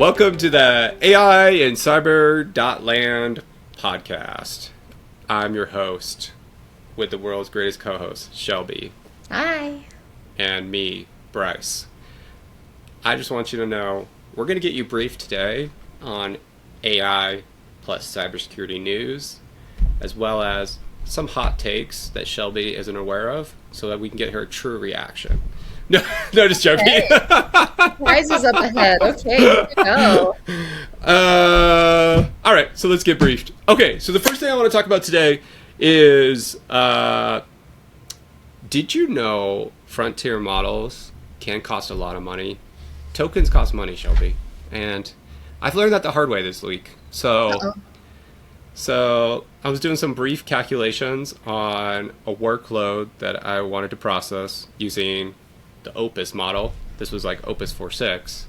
Welcome to the AI and Cyber.land podcast. I'm your host with the world's greatest co-host, Shelby. Hi. And me, Bryce. I just want you to know, we're going to get you briefed today on AI plus cybersecurity news, as well as some hot takes that Shelby isn't aware of, so that we can get her true reaction. No, just joking. Hey. Prize is up ahead. Okay, here we go. All right, so let's get briefed. Okay, so the first thing I want to talk about today is, did you know frontier models can cost a lot of money? Tokens cost money, Shelby. And I've learned that the hard way this week. So I was doing some brief calculations on a workload that I wanted to process using the Opus model. This was like Opus 4.6.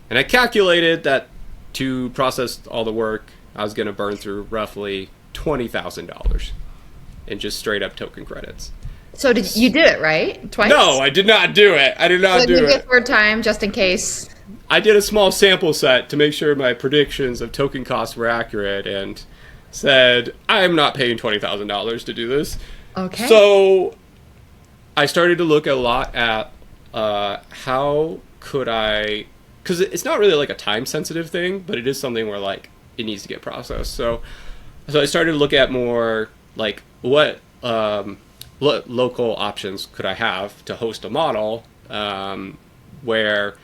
And I calculated that to process all the work, I was going to burn through roughly $20,000 in just straight up token credits. So you did it, right? Twice? No, I did not do it. I did not do it. Third time, just in case. I did a small sample set to make sure my predictions of token costs were accurate and said, I'm not paying $20,000 to do this. Okay. So I started to look a lot at how could I, because it's not really like a time sensitive thing, but it is something where like it needs to get processed. So I started to look at more like what local options could I have to host a model where,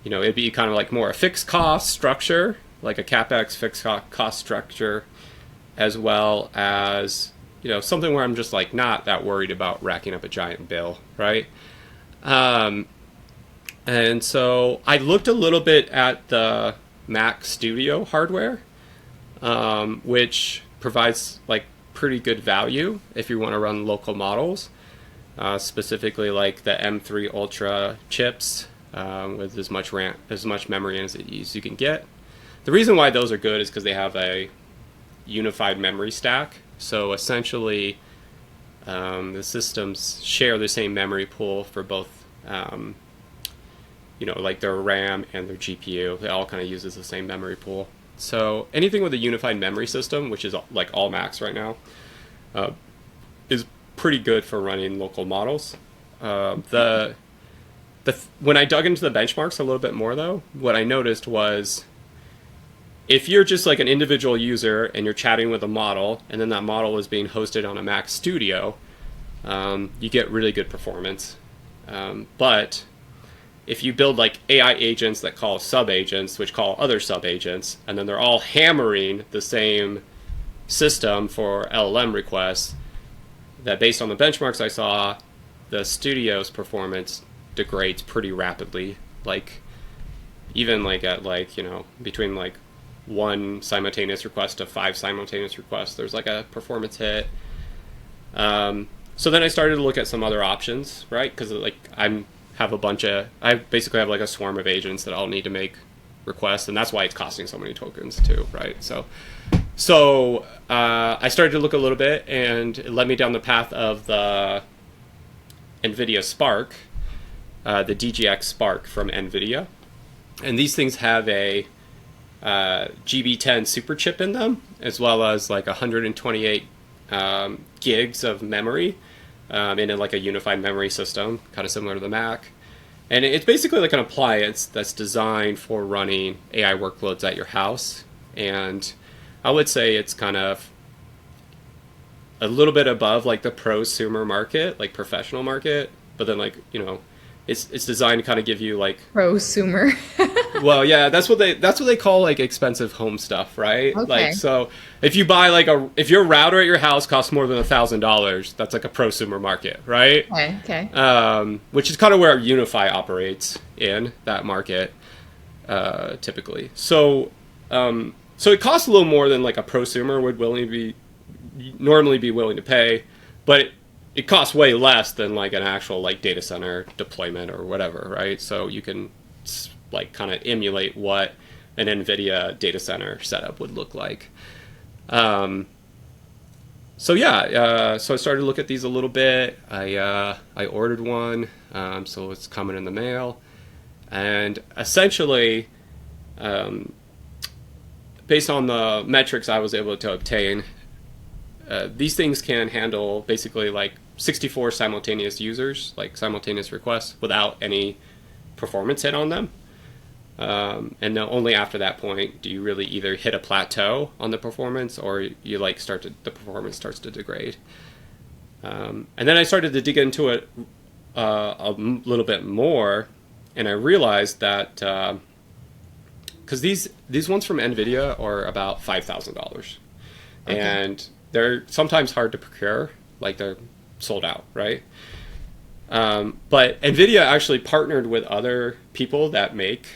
you know, it'd be kind of like more a fixed cost structure, like a CapEx fixed cost structure, as well as, you know, something where I'm just like not that worried about racking up a giant bill, right? And so I looked a little bit at the Mac Studio hardware, which provides like pretty good value if you want to run local models, specifically like the M3 Ultra chips with as much RAM, as much memory as you can get. The reason why those are good is because they have a unified memory stack. So essentially, the systems share the same memory pool for both, you know, like their RAM and their GPU. It all kind of uses the same memory pool. So anything with a unified memory system, which is like all Macs right now, is pretty good for running local models. When I dug into the benchmarks a little bit more, though, what I noticed was if you're just like an individual user and you're chatting with a model, and then that model is being hosted on a Mac Studio, you get really good performance. But if you build like AI agents that call sub-agents, which call other sub-agents, and then they're all hammering the same system for LLM requests, that based on the benchmarks I saw, the Studio's performance degrades pretty rapidly. Like even like at like, you know, between like 1 simultaneous request to 5 simultaneous requests, there's like a performance hit. So then I started to look at some other options, right? Because like I basically have like a swarm of agents that all need to make requests, and that's why it's costing so many tokens too, right? So I started to look a little bit, and it led me down the path of the NVIDIA Spark, the DGX Spark from NVIDIA. And these things have a GB10 super chip in them, as well as like 128 gigs of memory in like a unified memory system, kind of similar to the Mac. And it's basically like an appliance that's designed for running AI workloads at your house. And I would say it's kind of a little bit above like the prosumer market, like professional market, but then like, you know, it's designed to kind of give you like Prosumer. well, yeah, that's what they call like expensive home stuff, right? Okay. Like, so if you buy like if your router at your house costs more than $1,000, that's like a prosumer market, right? Okay. Which is kind of where Unify operates in that market, typically. So it costs a little more than like a prosumer would normally be willing to pay, but it costs way less than like an actual like data center deployment or whatever, right? So you can like kind of emulate what an NVIDIA data center setup would look like. So I started to look at these a little bit. I ordered one, so it's coming in the mail. And essentially, based on the metrics I was able to obtain, these things can handle basically like 64 simultaneous users, like simultaneous requests, without any performance hit on them. And then only after that point do you really either hit a plateau on the performance, or you like the performance starts to degrade. And then I started to dig into it a little bit more, and I realized that because these ones from NVIDIA are about $5,000, and they're sometimes hard to procure, like they're sold out, right? But NVIDIA actually partnered with other people that make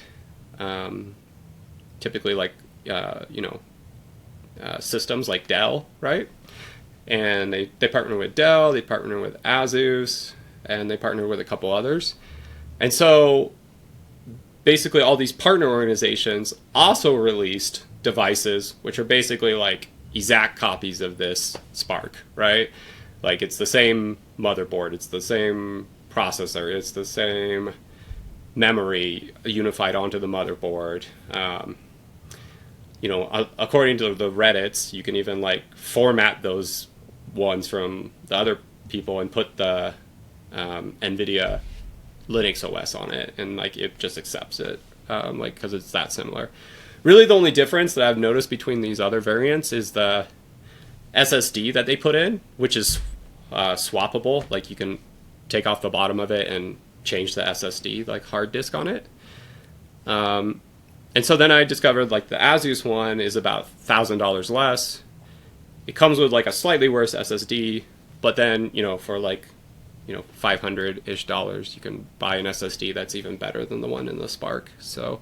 typically like systems like Dell, right? And they partner with Dell, they partner with Asus, and they partner with a couple others. And so basically all these partner organizations also released devices which are basically like exact copies of this Spark, right? Like it's the same motherboard, it's the same processor, it's the same memory unified onto the motherboard. According to the Reddits, you can even like format those ones from the other people and put the NVIDIA Linux OS on it, and like it just accepts it, like because it's that similar. Really, the only difference that I've noticed between these other variants is the SSD that they put in, which is swappable. Like you can take off the bottom of it and change the SSD, like hard disk on it. And so then I discovered like the Asus one is about $1,000 less. It comes with like a slightly worse SSD, but then, for like, $500-ish, you can buy an SSD that's even better than the one in the Spark. So,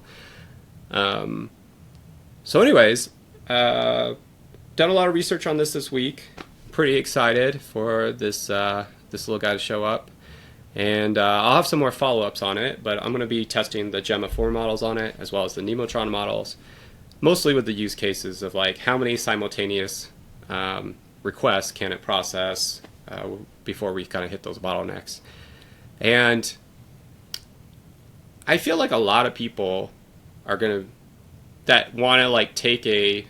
anyways, done a lot of research on this week. Pretty excited for this little guy to show up. And I'll have some more follow-ups on it, but I'm going to be testing the Gemma 4 models on it, as well as the Nemotron models, mostly with the use cases of like how many simultaneous requests can it process before we kind of hit those bottlenecks. And I feel like a lot of people are going to, that want to like take they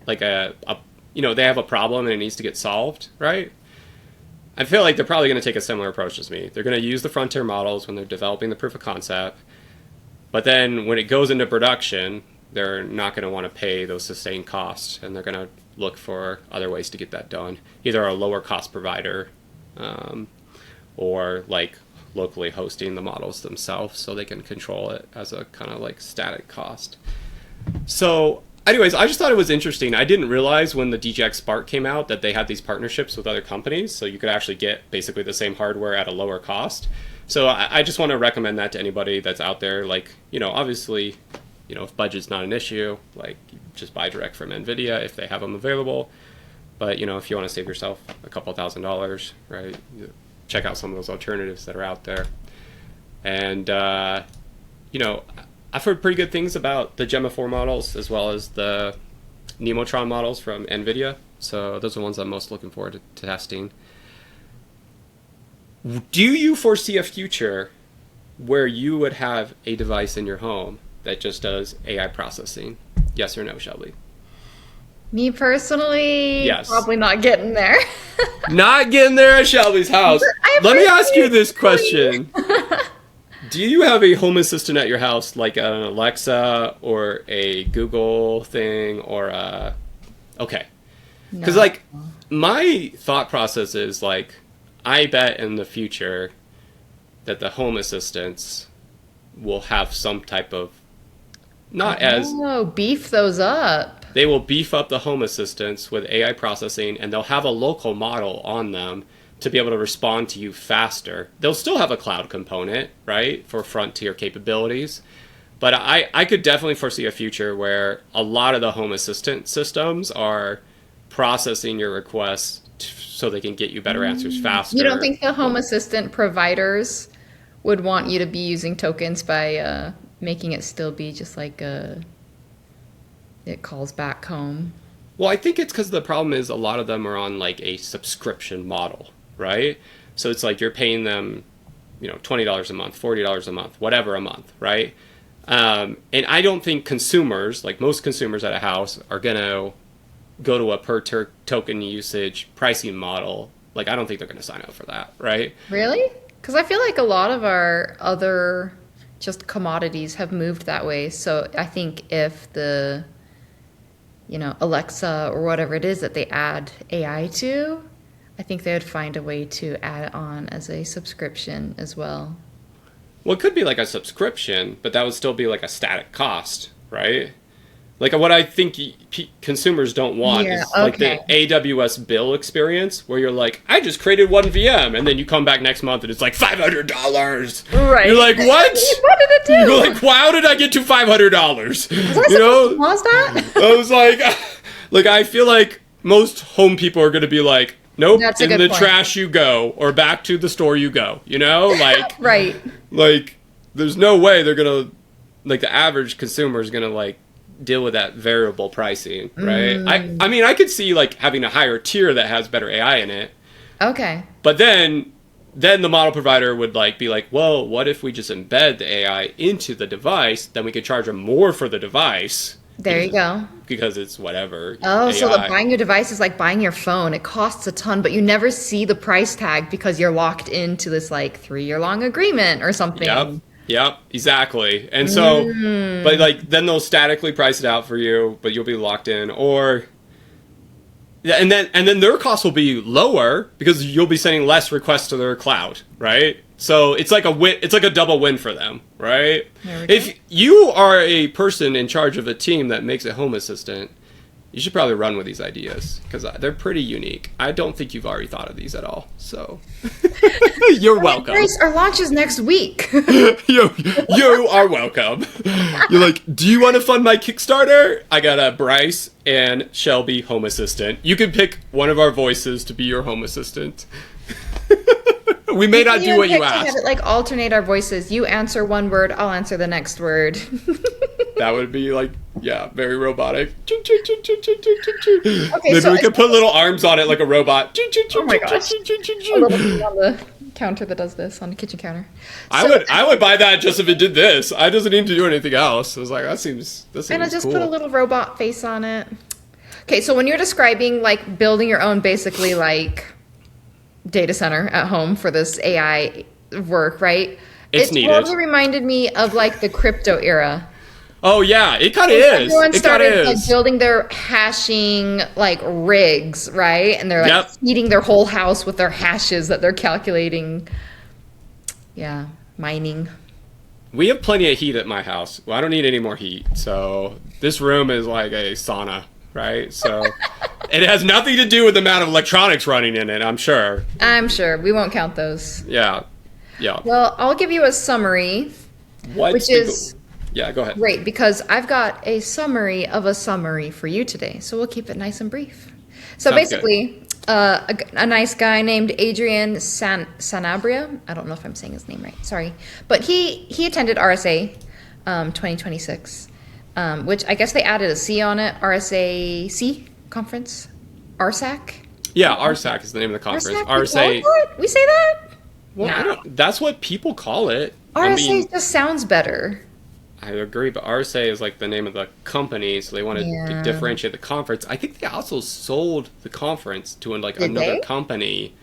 have a problem and it needs to get solved, right? I feel like they're probably going to take a similar approach as me. They're going to use the frontier models when they're developing the proof of concept, but then when it goes into production, they're not going to want to pay those sustained costs, and they're going to look for other ways to get that done, either a lower cost provider or like locally hosting the models themselves so they can control it as a kind of like static cost. So anyways, I just thought it was interesting. I didn't realize when the DGX Spark came out that they had these partnerships with other companies, so you could actually get basically the same hardware at a lower cost. So I just want to recommend that to anybody that's out there. Like, obviously, if budget's not an issue, like just buy direct from NVIDIA if they have them available. But, if you want to save yourself a couple $1,000s, right, check out some of those alternatives that are out there. And, I've heard pretty good things about the Gemma 4 models as well as the Nemotron models from NVIDIA. So those are the ones I'm most looking forward to testing. Do you foresee a future where you would have a device in your home that just does AI processing? Yes or no, Shelby? Me personally, yes. Probably not getting there. Not getting there at Shelby's house. Let me ask you this question. Do you have a home assistant at your house, like an Alexa or a Google thing or a... Okay. Because, like, my thought process is, like, I bet in the future that the home assistants will have some type of... beef those up. They will beef up the home assistants with AI processing, and they'll have a local model on them to be able to respond to you faster. They'll still have a cloud component, right, for frontier capabilities. But I could definitely foresee a future where a lot of the home assistant systems are processing your requests so they can get you better answers faster. You don't think the home assistant providers would want you to be using tokens by making it still be just like it calls back home? Well, I think it's because the problem is a lot of them are on like a subscription model, right? So it's like you're paying them, $20 a month, $40 a month, whatever a month, right? And I don't think consumers, like most consumers at a house, are going to go to a token usage pricing model. Like, I don't think they're going to sign up for that, right? Really? Because I feel like a lot of our other just commodities have moved that way. So I think if the, Alexa or whatever it is that they add AI to, I think they would find a way to add it on as a subscription as well. Well, it could be like a subscription, but that would still be like a static cost, right? Like what I think consumers don't want is like the AWS bill experience where you're like, I just created one VM, and then you come back next month and it's like $500. Right. You're like, what? What did it do? You're like, how did I get to $500? Was that? I was like, I feel like most home people are going to be like, nope, in the trash you go, or back to the store you go. Like right. Like, there's no way they're gonna, like, the average consumer is gonna like deal with that variable pricing, right? I mean, I could see like having a higher tier that has better AI in it. Okay. But then the model provider would like be like, well, what if we just embed the AI into the device? Then we could charge them more for the device. There you go. Because it's whatever. Oh, AI. so that buying your device is like buying your phone. It costs a ton, but you never see the price tag because you're locked into this like 3-year-long agreement or something. Yep, exactly. And so, but like then they'll statically price it out for you, but you'll be locked in. Or, yeah, and then their costs will be lower because you'll be sending less requests to their cloud, right? So it's like a win. It's like a double win for them, right? If you are a person in charge of a team that makes a home assistant, you should probably run with these ideas because they're pretty unique. I don't think you've already thought of these at all. So you're welcome. Bryce, our launch is next week. you are welcome. You're like, do you want to fund my Kickstarter? I got a Bryce and Shelby home assistant. You can pick one of our voices to be your home assistant. We may not do what you asked. Have it like alternate our voices. You answer one word, I'll answer the next word. That would be like, yeah, very robotic. Okay, maybe we could put little arms on it like a robot. Oh my gosh. A little thing on the counter that does this on the kitchen counter. I would buy that just if it did this. I doesn't need to do anything else. I was like, that seems and I just cool. Put a little robot face on it. Okay, so when you're describing like building your own basically like data center at home for this AI work, right? It's needed. It totally reminded me of like the crypto era. Oh yeah, it kind of is. Everyone started like building their hashing like rigs, right? And they're like feeding their whole house with their hashes that they're calculating. Yeah, mining. We have plenty of heat at my house. Well, I don't need any more heat. So this room is like a sauna, right? So it has nothing to do with the amount of electronics running in it, I'm sure. I'm sure. We won't count those. Yeah. Well, I'll give you a summary. Which is... Yeah, go ahead. Great, because I've got a summary of a summary for you today. So we'll keep it nice and brief. So Sounds basically, a nice guy named Adrian Sanabria. I don't know if I'm saying his name right. Sorry. But he attended RSA 2026, which I guess they added a C on it. RSA Conference. RSAC? Yeah, RSAC is the name of the conference. RSA. We say that? Well, that's what people call it. RSA just sounds better. I agree, but RSA is like the name of the company, so they want to differentiate the conference. I think they also sold the conference to another company.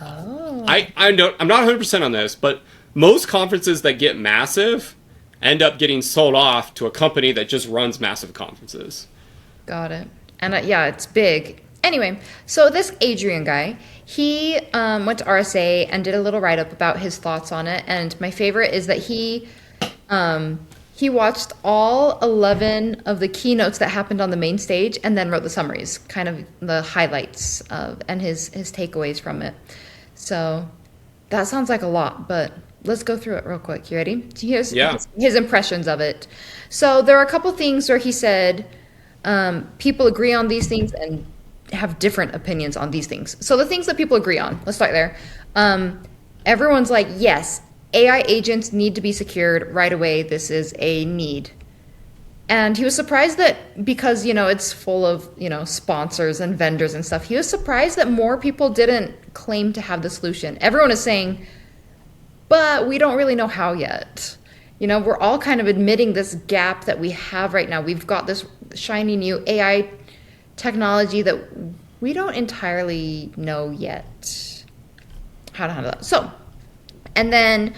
Oh. I'm not 100% on this, but most conferences that get massive end up getting sold off to a company that just runs massive conferences. Got it. And it's big. Anyway, so this Adrian guy, he went to RSA and did a little write-up about his thoughts on it. And my favorite is that he watched all 11 of the keynotes that happened on the main stage and then wrote the summaries, kind of the highlights and his takeaways from it. So that sounds like a lot, but let's go through it real quick. You ready? Here's his impressions of it. So there are a couple things where he said people agree on these things and have different opinions on these things. So the things that people agree on, let's start there. Everyone's like, yes, AI agents need to be secured right away. This is a need. And he was surprised that because, it's full of, sponsors and vendors and stuff, he was surprised that more people didn't claim to have the solution. Everyone is saying, but we don't really know how yet. we're all kind of admitting this gap that we have right now. We've got this shiny new AI technology that we don't entirely know yet how to handle that. So, and then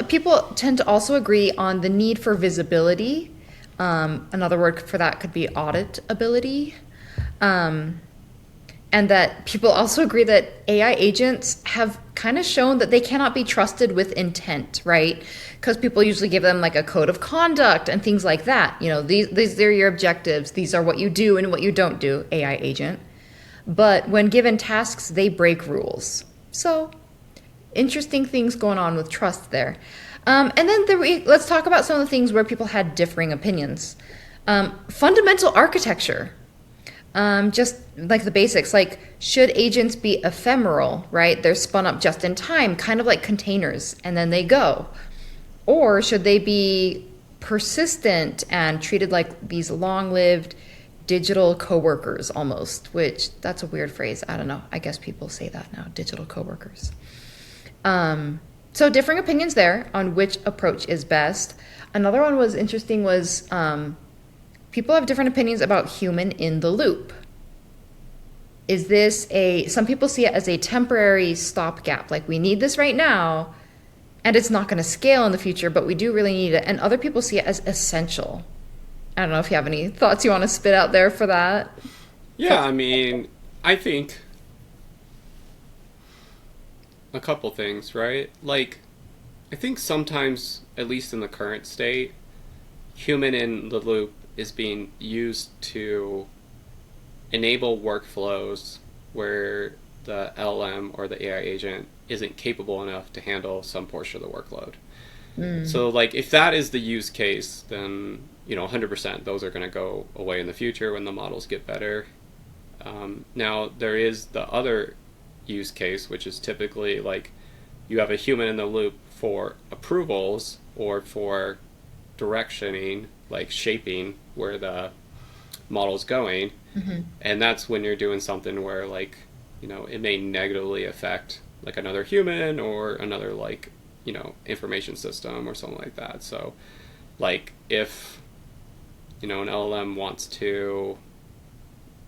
people tend to also agree on the need for visibility. Another word for that could be auditability. And that people also agree that AI agents have kind of shown that they cannot be trusted with intent, right? Because people usually give them like a code of conduct and things like that. These are your objectives. These are what you do and what you don't do, AI agent. But when given tasks, they break rules. So interesting things going on with trust there. And then let's talk about some of the things where people had differing opinions. Fundamental architecture. Just like the basics, like should agents be ephemeral, right? They're spun up just in time, kind of like containers, and then they go. Or should they be persistent and treated like these long-lived digital coworkers almost, which that's a weird phrase. I don't know. I guess people say that now, digital coworkers. So differing opinions there on which approach is best. Another one was interesting was people have different opinions about human in the loop. Is this some people see it as a temporary stopgap, like we need this right now and it's not going to scale in the future, but we do really need it. And other people see it as essential. I don't know if you have any thoughts you want to spit out there for that. Yeah, I mean, I think a couple things, right? Like, I think sometimes, at least in the current state, human in the loop is being used to enable workflows where the LLM or the AI agent isn't capable enough to handle some portion of the workload. So like if that is the use case, then 100% those are going to go away in the future when the models get better. Now there is the other use case, which is typically like you have a human in the loop for approvals or for directioning, like shaping where the model's going. And that's when you're doing something where like it may negatively affect like another human or another like information system or something like that. So like if an LLM wants to,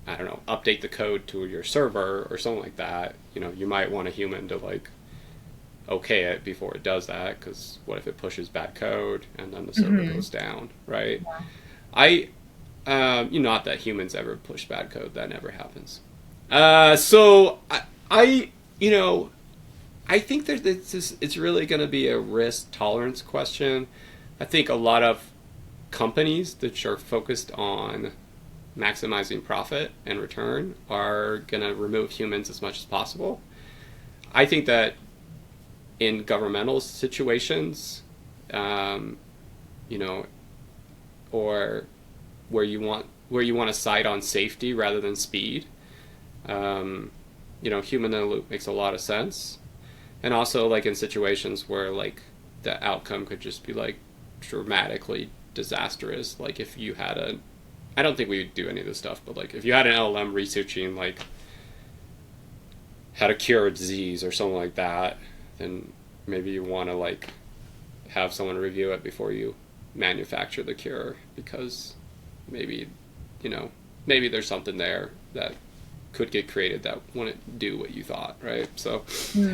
I don't know, update the code to your server or something like that, you might want a human to like okay it before it does that, because what if it pushes bad code and then the server goes down, right? Not that humans ever push bad code, that never happens. So I think that it's really going to be a risk tolerance question. I think a lot of companies that are focused on maximizing profit and return are going to remove humans as much as possible. I think that in governmental situations, or where you want to side on safety rather than speed, human in the loop makes a lot of sense. And also like in situations where like the outcome could just be like dramatically disastrous, like if you had I don't think we would do any of this stuff, but like if you had an LLM researching like how to cure a disease or something like that, then maybe you want to like have someone review it before you manufacture the cure, because maybe there's something there that could get created that wouldn't do what you thought, right? So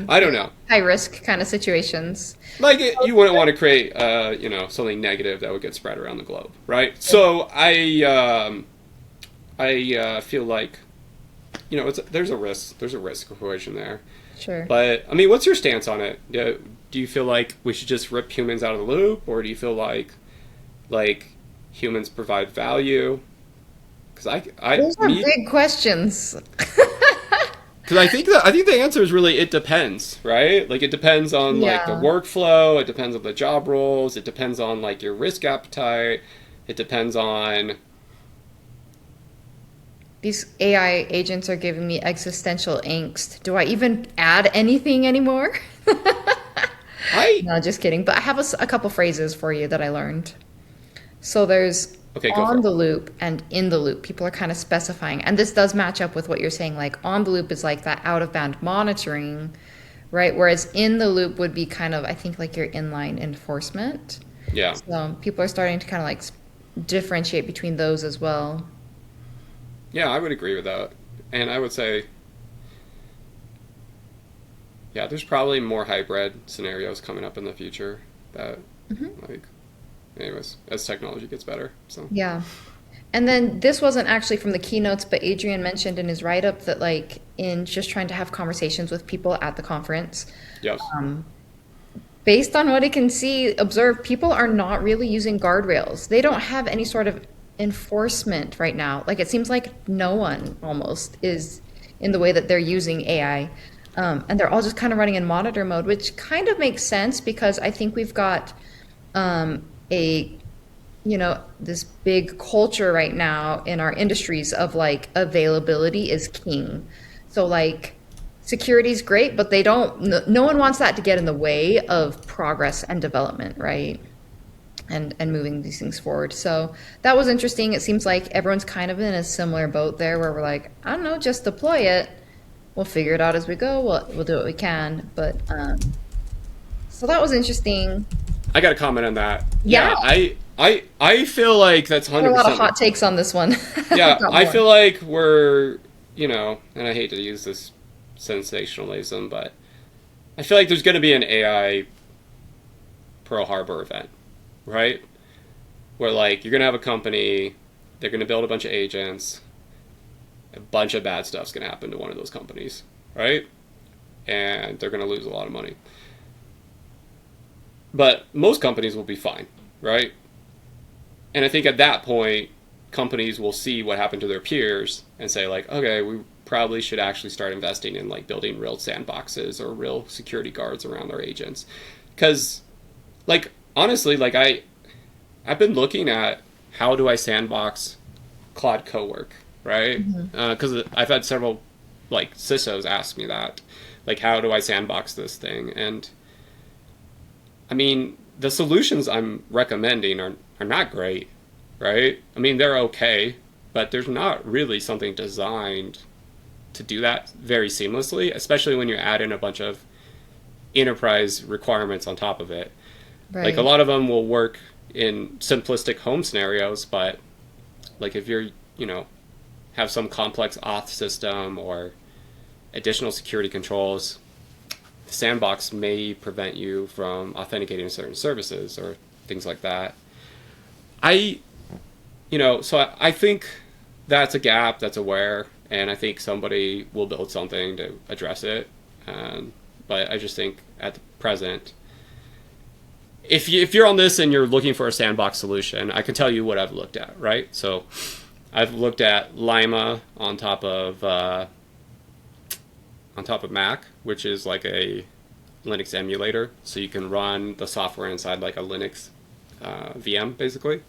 I don't know. High risk kind of situations. Like you wouldn't want to create something negative that would get spread around the globe, right? So I feel like there's a risk equation there. Sure. But I mean, what's your stance on it? Do you feel like we should just rip humans out of the loop, or do you feel like humans provide value? Because those are big questions. Because I think the answer is really it depends, right? Like it depends on like the workflow, it depends on the job roles, it depends on like your risk appetite, it depends on. These AI agents are giving me existential angst. Do I even add anything anymore? No, just kidding. But I have a couple phrases for you that I learned. So there's on the loop and in the loop. People are kind of specifying. And this does match up with what you're saying. Like on the loop is like that out of band monitoring, right? Whereas in the loop would be kind of, I think, like your inline enforcement. Yeah. So people are starting to kind of like differentiate between those as well. Yeah, I would agree with that. And I would say, yeah, there's probably more hybrid scenarios coming up in the future that, like, anyways, as technology gets better. So, Yeah. And then this wasn't actually from the keynotes, but Adrian mentioned in his write-up that like in just trying to have conversations with people at the conference, yes. based on what he can see, observe, people are not really using guardrails. They don't have any sort of enforcement right now. Like it seems like no one almost is in the way that they're using AI. And they're all just kind of running in monitor mode, which kind of makes sense because I think we've got a, this big culture right now in our industries of like availability is king. So like security is great, but they don't, no one wants that to get in the way of progress and development, right? And moving these things forward. So that was interesting. It seems like everyone's kind of in a similar boat there where we're like, I don't know, just deploy it. We'll figure it out as we go. We'll do what we can. But so that was interesting. I got to comment on that. Yeah. I feel like that's 100%. A lot of hot takes on this one. Yeah, I feel like we're, and I hate to use this sensationalism, but I feel like there's going to be an AI Pearl Harbor event, right? Where like you're going to have a company, they're going to build a bunch of agents, a bunch of bad stuff's going to happen to one of those companies, right? And they're going to lose a lot of money. But most companies will be fine, right? And I think at that point, companies will see what happened to their peers and say like, okay, we probably should actually start investing in like building real sandboxes or real security guards around their agents. Because like, honestly, like I've been looking at how do I sandbox Claude Cowork, right? Because I've had several like CISOs ask me that, like, how do I sandbox this thing? And I mean, the solutions I'm recommending are not great, right? I mean, they're okay, but there's not really something designed to do that very seamlessly, especially when you add in a bunch of enterprise requirements on top of it. Right. Like a lot of them will work in simplistic home scenarios, but like if you're, have some complex auth system or additional security controls, the sandbox may prevent you from authenticating certain services or things like that. So I think that's a gap that's aware, and I think somebody will build something to address it. But I just think at the present, if you're on this and you're looking for a sandbox solution, I can tell you what I've looked at, right? So I've looked at Lima on top of Mac, which is like a Linux emulator, so you can run the software inside like a Linux VM, basically.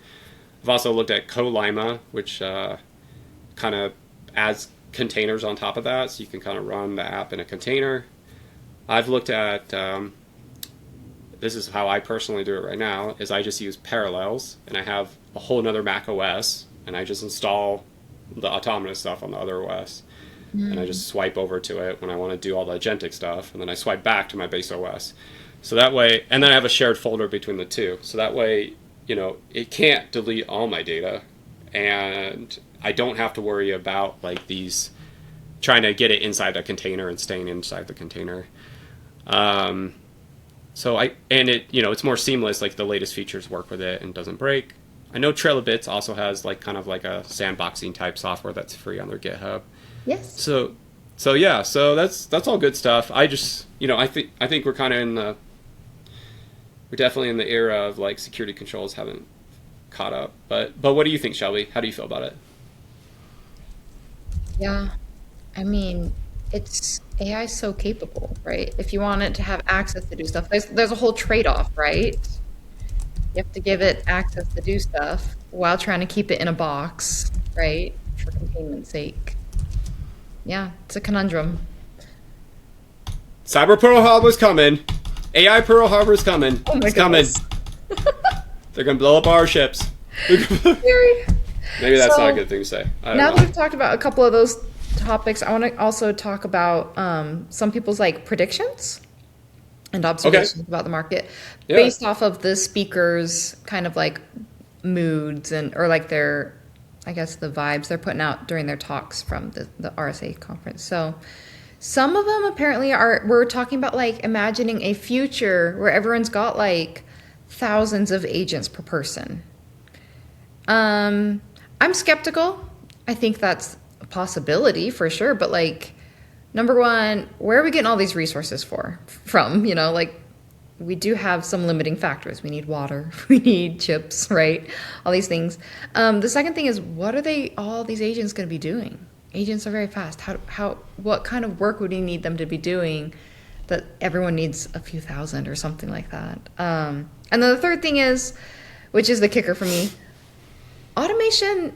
I've also looked at CoLima, which kind of adds containers on top of that, so you can kind of run the app in a container. I've looked at, this is how I personally do it right now, is I just use Parallels, and I have a whole nother Mac OS, and I just install the autonomous stuff on the other OS. And I just swipe over to it when I want to do all the agentic stuff, and then I swipe back to my base OS. So that way, and then I have a shared folder between the two. So that way, it can't delete all my data, and I don't have to worry about like these trying to get it inside the container and staying inside the container. It's more seamless. Like the latest features work with it and doesn't break. I know Trail of Bits also has like kind of like a sandboxing type software that's free on their GitHub. Yes. So that's all good stuff. I just, I think we're kind of we're definitely in the era of like security controls haven't caught up. But what do you think, Shelby? How do you feel about it? Yeah. I mean, AI is so capable, right? If you want it to have access to do stuff, there's a whole trade-off, right? You have to give it access to do stuff while trying to keep it in a box, right? For containment's sake. Yeah, it's a conundrum. Cyber Pearl Harbor's coming. AI Pearl Harbor's coming. Oh my it's coming. goodness. They're going to blow up our ships. Scary. Maybe that's not a good thing to say. I don't Now know. that we've talked about a couple of those topics, I want to also talk about some people's like predictions and observations about the market based off of the speakers' kind of like moods or like their, I guess, the vibes they're putting out during their talks from the RSA conference. So some of them apparently we're talking about like imagining a future where everyone's got like thousands of agents per person. I'm skeptical. I think that's a possibility for sure, but like, number one, where are we getting all these resources from? You know, like we do have some limiting factors. We need water, we need chips, right? All these things. The second thing is, what are all these agents going to be doing? Agents are very fast. What kind of work would you need them to be doing that everyone needs a few thousand or something like that? And then the third thing is, which is the kicker for me, automation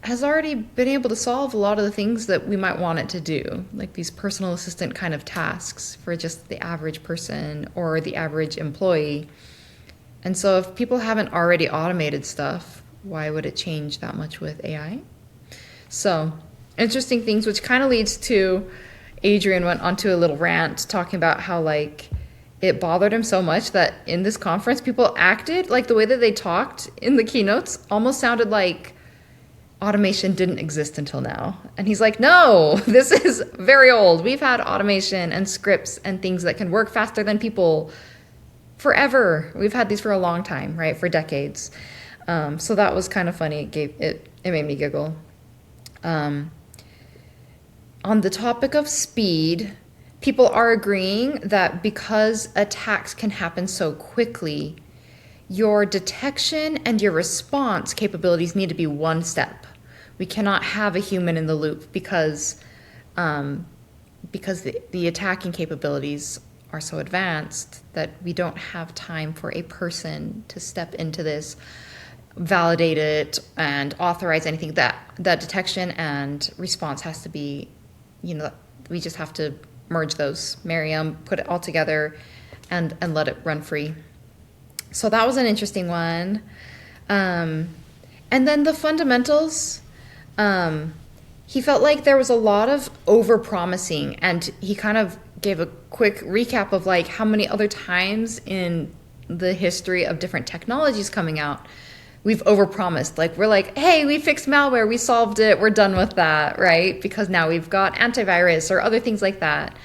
has already been able to solve a lot of the things that we might want it to do, like these personal assistant kind of tasks for just the average person or the average employee. And so if people haven't already automated stuff, why would it change that much with AI? So interesting things, which kind of leads to Adrian went onto a little rant talking about how like it bothered him so much that in this conference, people acted like the way that they talked in the keynotes almost sounded like automation didn't exist until now. And he's like, no, this is very old. We've had automation and scripts and things that can work faster than people forever. We've had these for a long time, right? For decades. So that was kind of funny. It made me giggle. On the topic of speed, people are agreeing that because attacks can happen so quickly, your detection and your response capabilities need to be one step. We cannot have a human in the loop because the attacking capabilities are so advanced that we don't have time for a person to step into this, validate it, and authorize anything. That detection and response has to be, we just have to merge those, marry them, put it all together, and let it run free. So that was an interesting one. And then the fundamentals, he felt like there was a lot of over-promising, and he kind of gave a quick recap of like how many other times in the history of different technologies coming out we've overpromised. Like we're like, hey, we fixed malware, we solved it, we're done with that, right? Because now we've got antivirus or other things like that.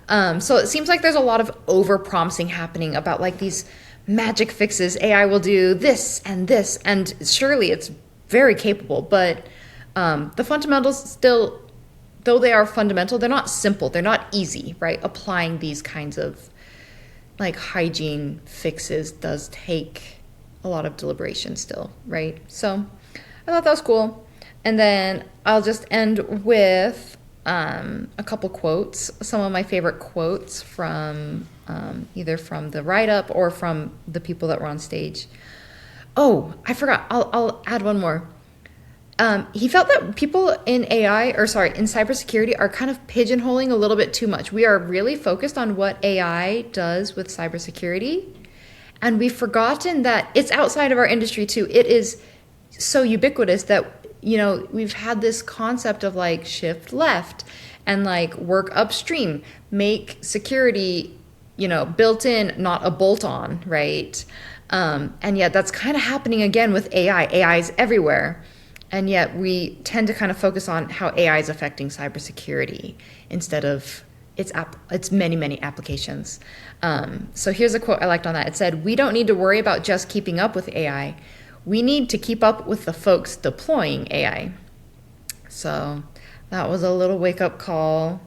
So it seems like there's a lot of overpromising happening about like these magic fixes. AI will do this, and surely it's very capable, but the fundamentals still, though they are fundamental, they're not simple, they're not easy, right? Applying these kinds of like hygiene fixes does take a lot of deliberation still, right? So I thought that was cool. And then I'll just end with a couple quotes, some of my favorite quotes from either from the write-up or from the people that were on stage. Oh, I forgot. I'll add one more. He felt that people in in cybersecurity are kind of pigeonholing a little bit too much. We are really focused on what AI does with cybersecurity, and we've forgotten that it's outside of our industry too. It is so ubiquitous that, we've had this concept of like shift left and like work upstream, make security, built in, not a bolt on, right? And yet that's kind of happening again with AI. AI is everywhere. And yet we tend to kind of focus on how AI is affecting cybersecurity instead of its many, many applications. So here's a quote I liked on that. It said, "We don't need to worry about just keeping up with AI. We need to keep up with the folks deploying AI." So that was a little wake-up call.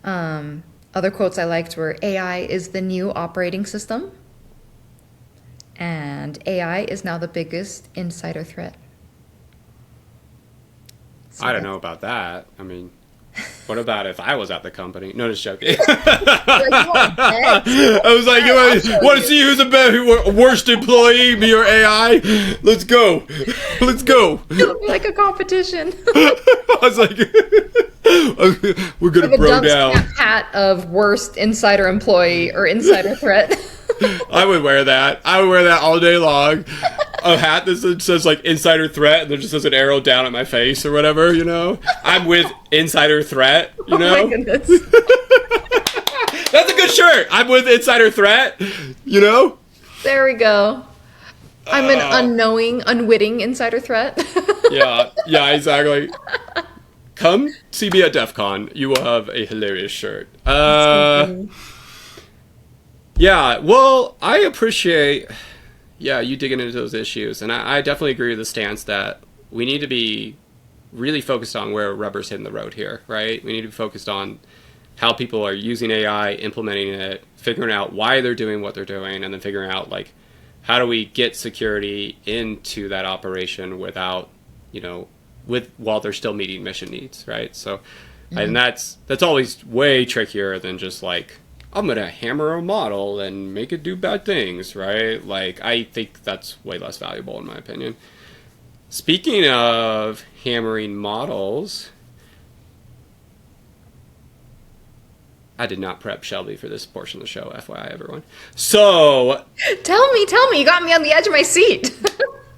Other quotes I liked were, "AI is the new operating system," and "AI is now the biggest insider threat." So I don't know about that. I mean, what about if I was at the company? No, just joking. I was like, you want to see who's the worst employee, me or AI? Let's go. Let's go. It'll be like a competition. I was like, we're going to bro down. Hat of worst insider employee or insider threat. I would wear that. I would wear that all day long. A hat that says like insider threat, and there just says an arrow down at my face or whatever, I'm with insider threat, Oh my goodness. That's a good shirt. I'm with Insider Threat. You know. There we go. I'm an unknowing, unwitting insider threat. Yeah, exactly. Come see me at DEF CON. You will have a hilarious shirt. Yeah, well, I appreciate, you digging into those issues. And I definitely agree with the stance that we need to be really focused on where rubber's hitting the road here, right? We need to be focused on how people are using AI, implementing it, figuring out why they're doing what they're doing, and then figuring out, like, how do we get security into that operation without, while they're still meeting mission needs, right? So, and that's always way trickier than just like, I'm going to hammer a model and make it do bad things, right? Like, I think that's way less valuable in my opinion. Speaking of hammering models, I did not prep Shelby for this portion of the show, FYI, everyone. So... Tell me. You got me on the edge of my seat.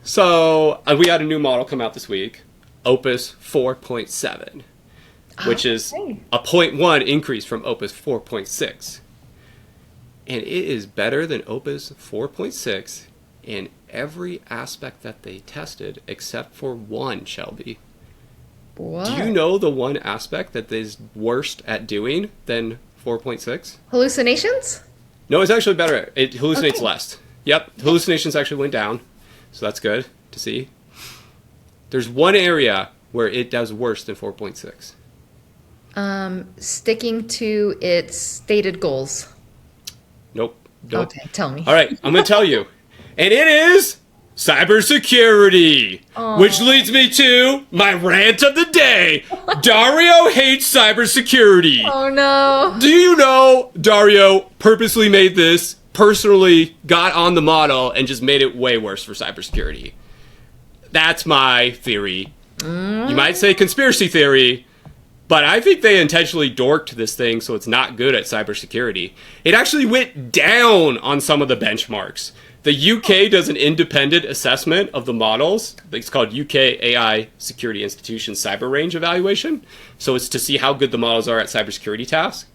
So, we had a new model come out this week, Opus 4.7, which is a 0.1 increase from Opus 4.6. And it is better than Opus 4.6 in every aspect that they tested, except for one, Shelby. What? Do you know the one aspect that is worst at doing than 4.6? Hallucinations? No, it's actually better. It hallucinates less. Yep, hallucinations actually went down. So that's good to see. There's one area where it does worse than 4.6. Sticking to its stated goals. Nope. Okay, tell me. All right, I'm going to tell you. And it is cybersecurity, which leads me to my rant of the day. Dario hates cybersecurity. Oh, no. Do you know Dario purposely made this, personally got on the model, and just made it way worse for cybersecurity? That's my theory. You might say conspiracy theory, but I think they intentionally dorked this thing so it's not good at cybersecurity. It actually went down on some of the benchmarks. The UK does an independent assessment of the models. It's called UK AI Security Institution Cyber Range Evaluation. So it's to see how good the models are at cybersecurity tasks.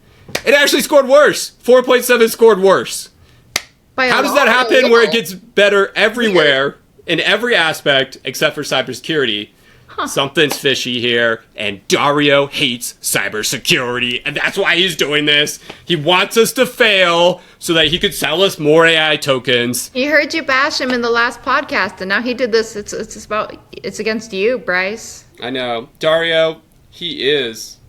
It actually scored worse. 4.7 scored worse. How does that happen where it gets better everywhere in every aspect except for cybersecurity? Something's fishy here, and Dario hates cybersecurity, and that's why he's doing this. He wants us to fail so that he could sell us more AI tokens. He heard you bash him in the last podcast, and now he did this. It's against you, Bryce. I know. Dario, he is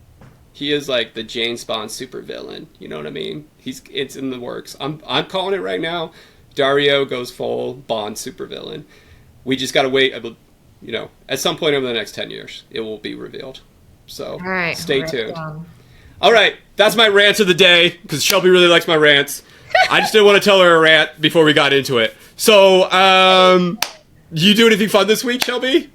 like the James Bond supervillain. You know what I mean? It's in the works. I'm calling it right now. Dario goes full Bond supervillain. We just gotta wait. At some point over the next 10 years, it will be revealed. So stay tuned. All right, that's my rant of the day, because Shelby really likes my rants. I just didn't want to tell her a rant before we got into it. So, you do anything fun this week, Shelby?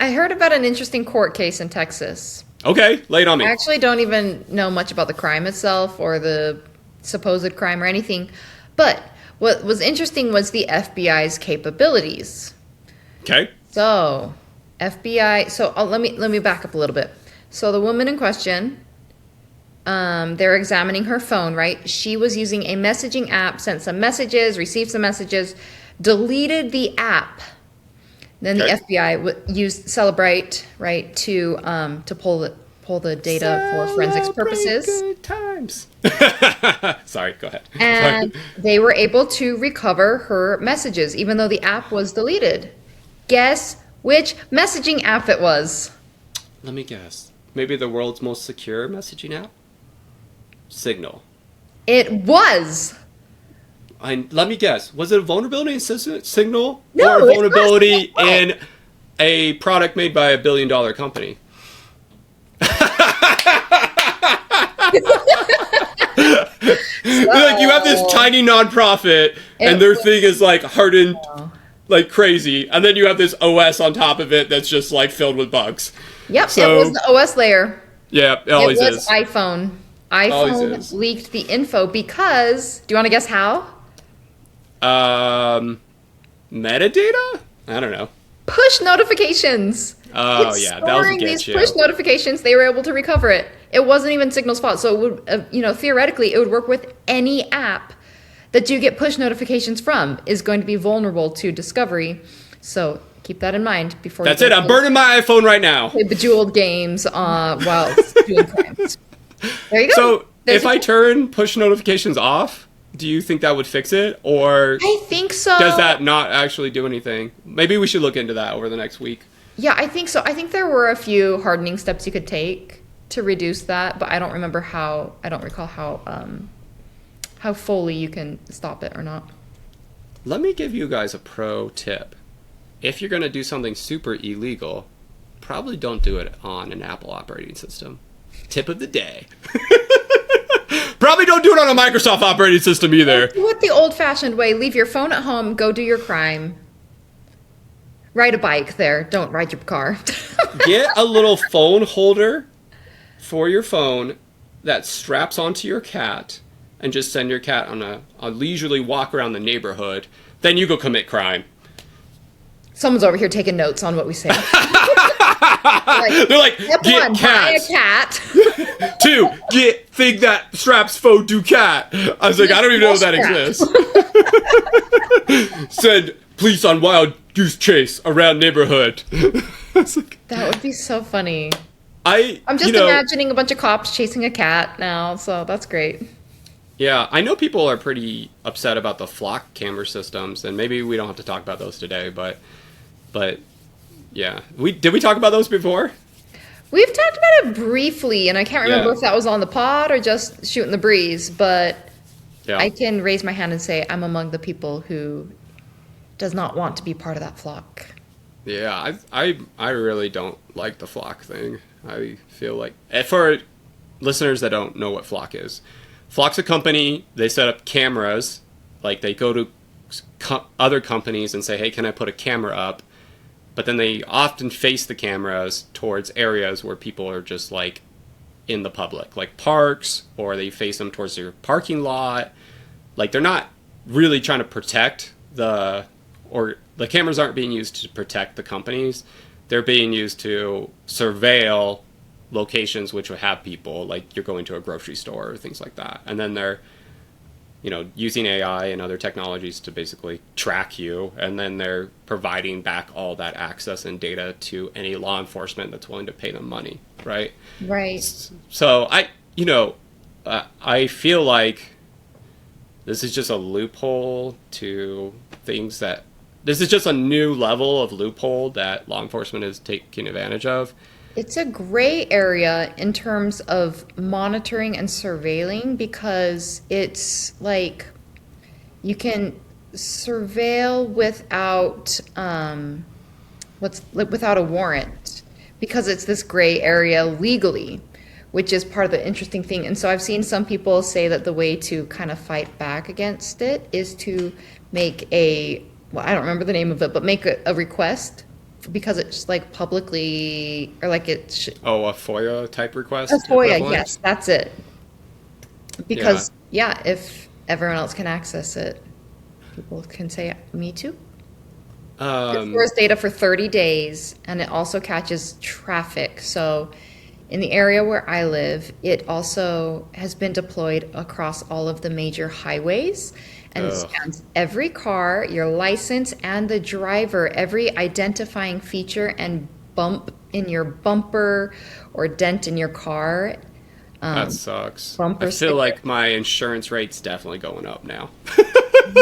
I heard about an interesting court case in Texas. Okay, lay it on me. I actually don't even know much about the crime itself or the supposed crime or anything. But what was interesting was the FBI's capabilities. Okay. So, FBI. So let me back up a little bit. So the woman in question, they're examining her phone, right? She was using a messaging app, sent some messages, received some messages, deleted the app. Then the FBI used Celebrate, right, to pull the data for forensics purposes. Good times. Sorry, go ahead. And they were able to recover her messages, even though the app was deleted. Guess which messaging app it was? Let me guess. Maybe the world's most secure messaging app? Signal. It was. Let me guess. Was it a vulnerability in Signal? No, or a vulnerability in a product made by $1 billion company? Like, you have this tiny nonprofit, and their thing is like hardened like crazy, and then you have this OS on top of it that's just like filled with bugs. Yep, so, it was the OS layer. Yeah, it always is. iPhone. iPhone leaked the info because, do you want to guess how? Metadata? I don't know. Push notifications. Oh It's yeah, that'll storing get these you. push notifications. They were able to recover it. It wasn't even Signal's fault. So it would, theoretically, it would work with any app that you get push notifications from is going to be vulnerable to discovery. So keep that in mind before. That's you it. I'm burning my iPhone right now. play Bejeweled games while doing crimes. There you go. So There's if a I tip. turn push notifications off, do you think that would fix it, or I think so. does that not actually do anything? Maybe we should look into that over the next week. Yeah, I think so. I think there were a few hardening steps you could take to reduce that, but I don't remember how. I don't recall how fully you can stop it or not. Let me give you guys a pro tip. If you're going to do something super illegal, probably don't do it on an Apple operating system. Tip of the day. Probably don't do it on a Microsoft operating system either. Do it the old-fashioned way. Leave your phone at home. Go do your crime. Ride a bike there. Don't ride your car. Get a little phone holder for your phone that straps onto your cat and just send your cat on a leisurely walk around the neighborhood. Then you go commit crime. Someone's over here taking notes on what we say. They're like, Step get one, buy a cats. cat. 2, get thing that straps phone to cat. I was like, I don't even know if that exists. Send police on wild goose chase around neighborhood. It's like, That would be so funny. I'm I'm just imagining a bunch of cops chasing a cat now, so that's great. Yeah, I know people are pretty upset about the flock camera systems, and maybe we don't have to talk about those today, but yeah, did we talk about those before? We've talked about it briefly, and I can't remember Yeah. if that was on the pod or just shooting the breeze, but Yeah, I can raise my hand and say I'm among the people who does not want to be part of that flock. yeah, I really don't like the flock thing. I feel like, for listeners that don't know what flock is, flock's a company. They set up cameras, like they go to other companies and say, hey, can I put a camera up? But then they often face the cameras towards areas where people are just like in the public, like parks, or they face them towards your parking lot. Like they're not really trying to protect the cameras aren't being used to protect the companies. They're being used to surveil locations which would have people, like you're going to a grocery store or things like that. And then they're, using AI and other technologies to basically track you, and then they're providing back all that access and data to any law enforcement that's willing to pay them money, right? Right. So I feel like this is just a loophole to things that this is just a new level of loophole that law enforcement is taking advantage of. It's a gray area in terms of monitoring and surveilling because it's like you can surveil without without a warrant because it's this gray area legally, which is part of the interesting thing. And so I've seen some people say that the way to kind of fight back against it is to make I don't remember the name of it, but make a request because it's like publicly or like it's A FOIA type request? a FOIA. equivalent? Yes, that's it. Because if everyone else can access it, people can say me too. It stores data for 30 days, and it also catches traffic. So in the area where I live, it also has been deployed across all of the major highways. And it scans every car, your license, and the driver, every identifying feature and bump in your bumper or dent in your car. That sucks. Bumper I feel sticker. like my insurance rate's definitely going up now.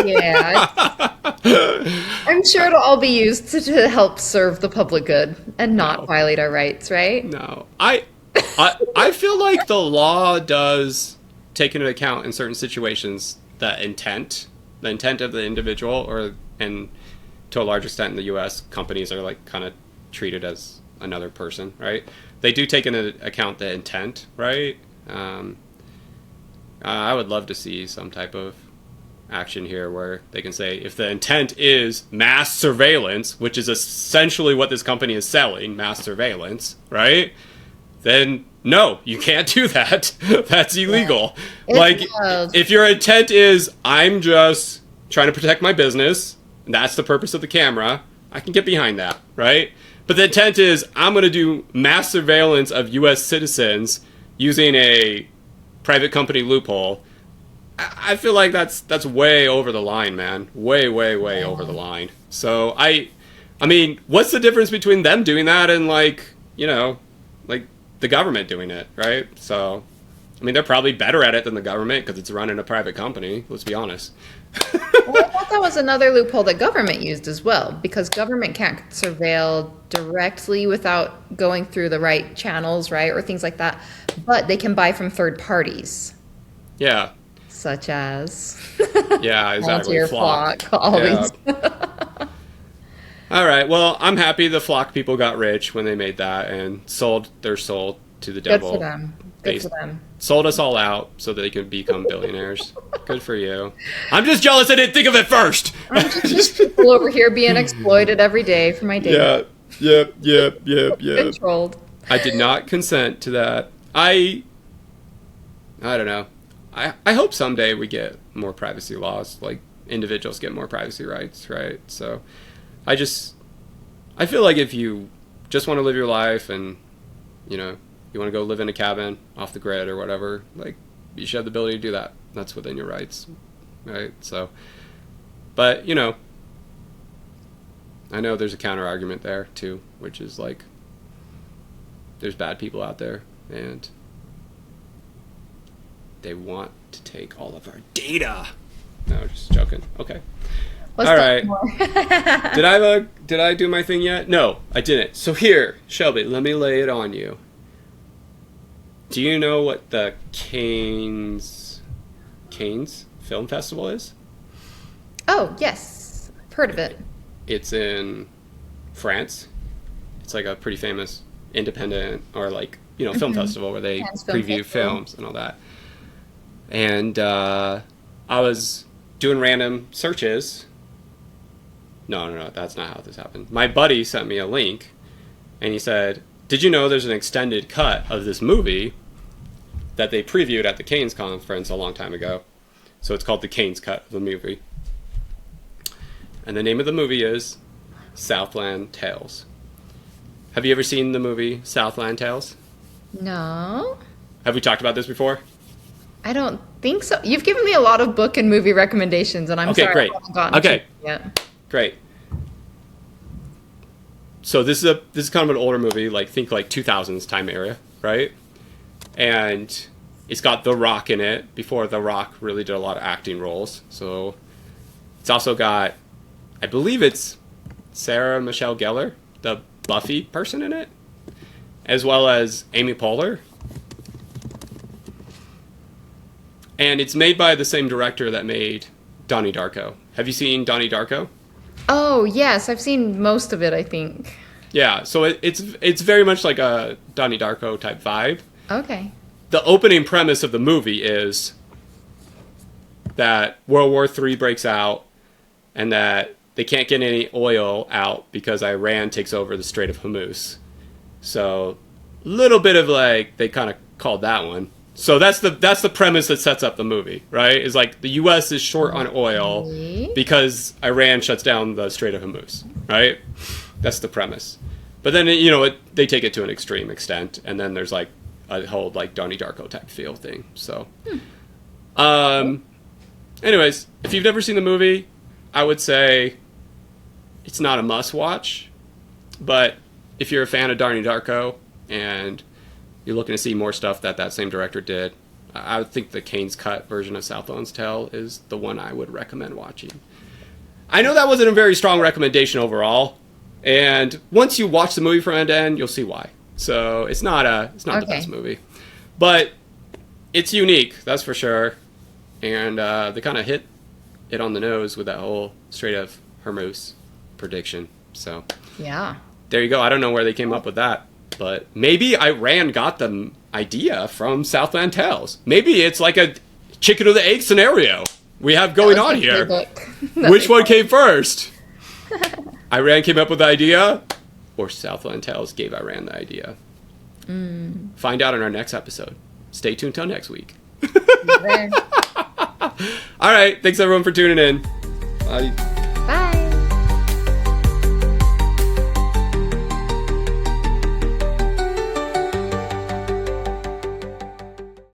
Yeah. I'm sure it'll all be used to help serve the public good and not violate our rights, right? No, I feel like the law does take into account in certain situations the intent of the individual, and to a large extent in the U.S., companies are like kind of treated as another person, right? They do take into account the intent, right? I would love to see some type of action here where they can say if the intent is mass surveillance, which is essentially what this company is selling, mass surveillance, right? Then no, you can't do that. That's illegal. It's Like wild. if your intent is I'm just trying to protect my business, and that's the purpose of the camera, I can get behind that, right? But the intent is, I'm going to do mass surveillance of U.S. citizens using a private company loophole. I feel like that's way over the line, man. Way over the line. So I mean, what's the difference between them doing that and like the government doing it, right? So, I mean, they're probably better at it than the government because it's running a private company. Let's be honest. Well, I thought that was another loophole that government used as well, because government can't surveil directly without going through the right channels, right, or things like that. But they can buy from third parties. Yeah. Such as. Yeah, exactly. Flock. All these. All right. Well, I'm happy the Flock people got rich when they made that and sold their soul to the devil. Good for them. Good for them. Sold us all out so that they could become billionaires. Good for you. I'm just jealous I didn't think of it first. I'm just people over here being exploited every day for my day. Yep. Controlled. I did not consent to that. I don't know. I hope someday we get more privacy laws, like individuals get more privacy rights, right? So I feel like if you just want to live your life and, you want to go live in a cabin off the grid or whatever, like, you should have the ability to do that. That's within your rights, right? So, but, I know there's a counter argument there, too, which is, like, there's bad people out there, and they want to take all of our data. No, just joking. Okay. Let's all right. More. Did I do my thing yet? No, I didn't. So here, Shelby, let me lay it on you. Do you know what the Cannes Film Festival is? Oh, yes. I've heard of it. It's in France. It's like a pretty famous independent or film festival where they preview films and all that. And I was doing random searches. No, that's not how this happened. My buddy sent me a link and he said, did you know there's an extended cut of this movie that they previewed at the Cannes Conference a long time ago? So it's called the Cannes cut of the movie. And the name of the movie is Southland Tales. Have you ever seen the movie Southland Tales? No. Have we talked about this before? I don't think so. You've given me a lot of book and movie recommendations, and I'm sorry great. I haven't gotten to it yet. Great. So this is kind of an older movie, think 2000s time area, right? And it's got The Rock in it before The Rock really did a lot of acting roles. So it's also got, I believe it's Sarah Michelle Gellar, the Buffy person in it, as well as Amy Poehler. And it's made by the same director that made Donnie Darko. Have you seen Donnie Darko? Oh, yes. I've seen most of it, I think. Yeah, so it's very much like a Donnie Darko type vibe. Okay. The opening premise of the movie is that World War III breaks out and that they can't get any oil out because Iran takes over the Strait of Hormuz. So a little bit of they kind of called that one. So that's the premise that sets up the movie, right? Is the U.S. is short on oil because Iran shuts down the Strait of Hormuz, right? That's the premise. But then they take it to an extreme extent, and then there's a whole Donnie Darko type feel thing. So, anyways, if you've never seen the movie, I would say it's not a must watch. But if you're a fan of Donnie Darko and you're looking to see more stuff that same director did, I would think the Cannes cut version of Southland's Tale is the one I would recommend watching. I know that wasn't a very strong recommendation overall, and once you watch the movie from end to end, you'll see why. So it's not the best movie, but it's unique, that's for sure. And they kind of hit it on the nose with that whole Strait of Hormuz prediction. So yeah, there you go. I don't know where they came up with that. But maybe Iran got the idea from Southland Tales. Maybe it's like a chicken or the egg scenario we have going on here. Which one came first? Iran came up with the idea, or Southland Tales gave Iran the idea? Find out in our next episode. Stay tuned till next week. All right. Thanks, everyone, for tuning in. Bye.